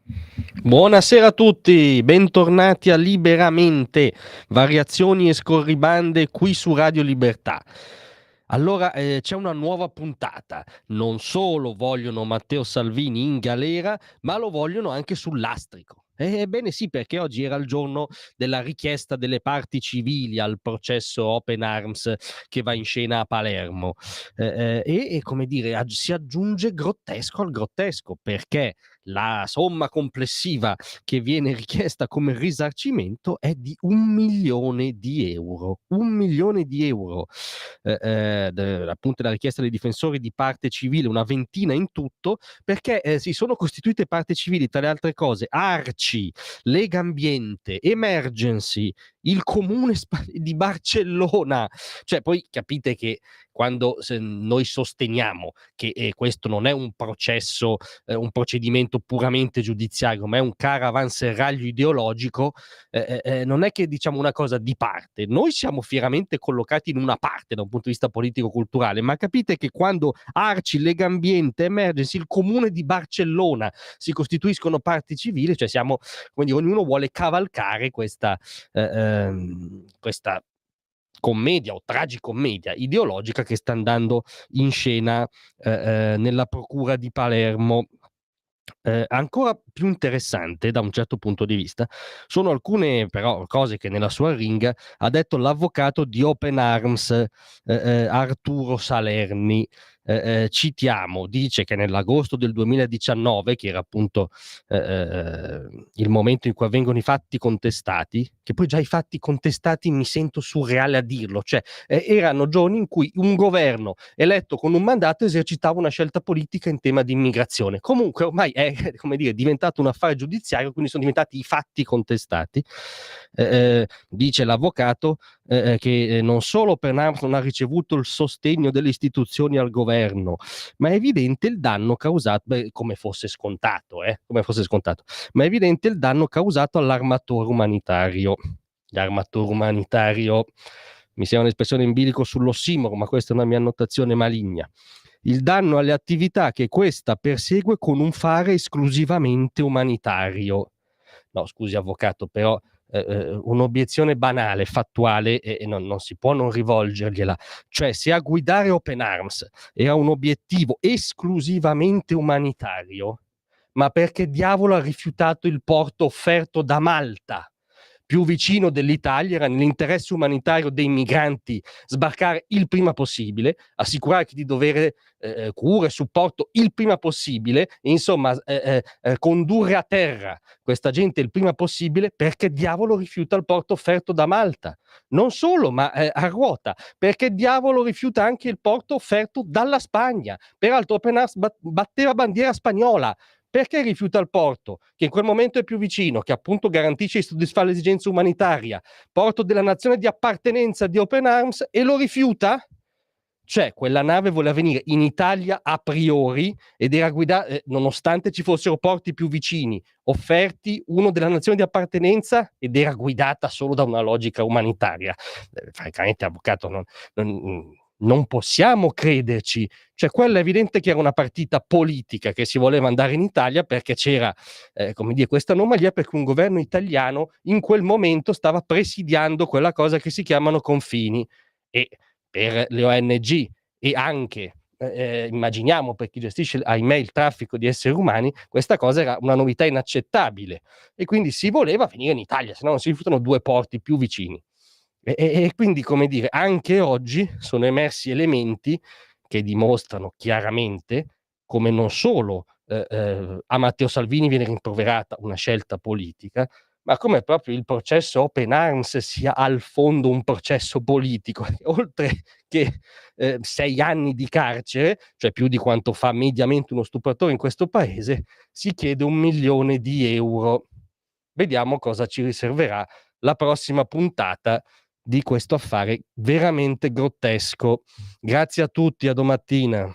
Buonasera a tutti, bentornati a Liberamente, variazioni e scorribande qui su Radio Libertà. Allora, c'è una nuova puntata. Non solo vogliono Matteo Salvini in galera, ma lo vogliono anche sul lastrico. Ebbene sì, perché oggi era il giorno della richiesta delle parti civili al processo Open Arms che va in scena a Palermo. E come dire, si aggiunge grottesco al grottesco, perché la somma complessiva che viene richiesta come risarcimento è di 1.000.000 di euro. 1.000.000 di euro. Appunto la richiesta dei difensori di parte civile, una ventina in tutto, perché si sono costituite parte civili, tra le altre cose, ARCI, Lega Ambiente, Emergency, il comune di Barcellona. Cioè, poi capite che quando noi sosteniamo che questo non è un processo, un procedimento puramente giudiziario, ma è un caravanserraglio ideologico, non è che diciamo una cosa di parte. Noi siamo fieramente collocati in una parte da un punto di vista politico-culturale, ma capite che quando ARCI, Lega Ambiente, Emergency, il comune di Barcellona si costituiscono parti civili, cioè siamo, come dire, ognuno vuole cavalcare questa commedia o tragicommedia ideologica che sta andando in scena nella procura di Palermo. Ancora più interessante da un certo punto di vista sono alcune però cose che nella sua arringa ha detto l'avvocato di Open Arms, Arturo Salerni. Citiamo, dice che nell'agosto del 2019, che era appunto il momento in cui avvengono i fatti contestati, che poi già i fatti contestati mi sento surreale a dirlo, cioè erano giorni in cui un governo eletto con un mandato esercitava una scelta politica in tema di immigrazione. Comunque ormai è come dire, diventato un affare giudiziario, quindi sono diventati i fatti contestati. Dice l'avvocato che non solo Pernams non ha ricevuto il sostegno delle istituzioni al governo, ma è evidente il danno causato, come fosse scontato, ma è evidente il danno causato all'armatore umanitario. L'armatore umanitario mi sembra un'espressione in bilico sull'ossimoro, ma questa è una mia annotazione maligna. Il danno alle attività che questa persegue con un fare esclusivamente umanitario. No, scusi avvocato, però un'obiezione banale, fattuale, e non si può non rivolgergliela. Cioè, se a guidare Open Arms era un obiettivo esclusivamente umanitario, ma perché diavolo ha rifiutato il porto offerto da Malta? Più vicino dell'Italia, era nell'interesse umanitario dei migranti sbarcare il prima possibile, assicurarti di dovere cura e supporto il prima possibile, e insomma condurre a terra questa gente il prima possibile, perché diavolo rifiuta il porto offerto da Malta. Non solo, ma a ruota, perché diavolo rifiuta anche il porto offerto dalla Spagna. Peraltro Open Arms batteva bandiera spagnola. Perché rifiuta il porto, che in quel momento è più vicino, che appunto garantisce di soddisfare l'esigenza umanitaria, porto della nazione di appartenenza di Open Arms, e lo rifiuta? Cioè, quella nave voleva venire in Italia a priori ed era guidata, nonostante ci fossero porti più vicini, offerti, uno della nazione di appartenenza, ed era guidata solo da una logica umanitaria. Francamente, avvocato, non possiamo crederci. Cioè, quello è evidente che era una partita politica che si voleva andare in Italia, perché c'era, come dire, questa anomalia, perché un governo italiano in quel momento stava presidiando quella cosa che si chiamano confini, e per le ONG e anche immaginiamo per chi gestisce, ahimè, il traffico di esseri umani, questa cosa era una novità inaccettabile, e quindi si voleva venire in Italia, se no non si rifiutano due porti più vicini. E quindi, come dire, anche oggi sono emersi elementi che dimostrano chiaramente come non solo a Matteo Salvini viene rimproverata una scelta politica, ma come proprio il processo Open Arms sia al fondo un processo politico. Oltre che 6 anni di carcere, cioè più di quanto fa mediamente uno stupratore in questo paese, si chiede 1.000.000 di euro. Vediamo cosa ci riserverà la prossima puntata di questo affare veramente grottesco. Grazie a tutti, a domattina.